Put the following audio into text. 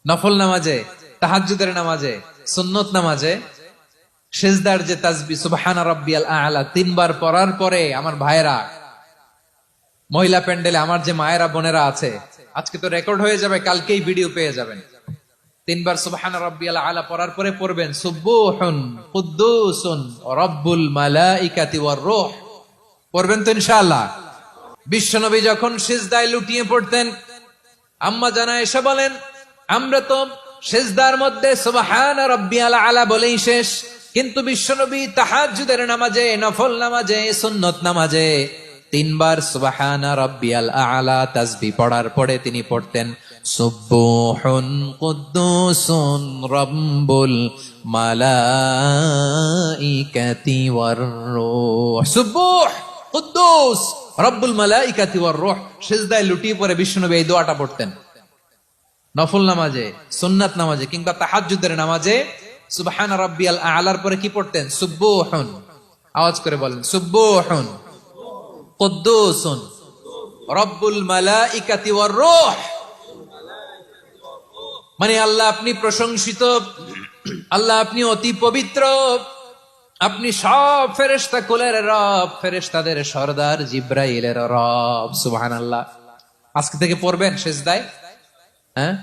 নফল নামাজে, তাহাজ্জুদের নামাজে, সুন্নত নামাজে সিজদার যে তাসবিহ সুবহানা রাব্বিয়াল আ'লা তিনবার পড়ার পরে আমার ভাইরা, মহিলা প্যান্ডেলে আমার যে মায়েরা বোনেরা আছে, আজকে তো রেকর্ড হয়ে যাবে, কালকেই ভিডিও পেয়ে যাবেন। তিনবার সুবহানা রাব্বিয়াল আ'লা পড়ার পরে পড়বেন সুবহুন কুদ্দুসুন রাব্বুল মালাইকাতি ওয়ার রূহ। পড়বেন তো ইনশাআল্লাহ। বিশ্বনবী যখন সিজদায় লুটিয়ে পড়তেন, আম্মা জানা এসে বলেন, আমরা তো সিজদার মধ্যে সুবহানা রাব্বিয়াল আ'লা বলেই শেষ, কিন্তু বিশ্বনবী তাহাজ্জুদের নামাজে, নফল নামাজে, সুন্নত নামাজে তিনবার সুবহানা রাব্বিয়াল আ'লা তাসবিহ পড়ার পরে তিনি পড়তেন সুবহুন কুদ্দুসুন রাব্বুল মালাইকাতি ওয়ার রূহ। সুবহ কুদ্দুস রব্বুল মালাইকাতি ওয়ার রূহ। সিজদায় লুটিয়ে পড়ে বিশ্বনবী এই দোয়াটা পড়তেন। নফল নামাজে, সুন্নাত নামাজে কিংবা তাহাজ্জুদের নামাজে সুবহান রাব্বিয়াল আ'লার পরে কি পড়তেন? সুবহুন। আওয়াজ করে বলেন সুবহুন কুদ্দুসুন রব্বুল মালাইকাতি ওয়ার রূহ। মানে আল্লাহ আপনি প্রশংসিত, আল্লাহ আপনি অতি পবিত্র, আপনি সব ফেরেশতা কুলের রব, ফেরেশতাদের সরদার জিব্রাইলের রব। সুবহানাল্লাহ। আজকে থেকে পড়বেন সিজদায়, হ্যাঁ।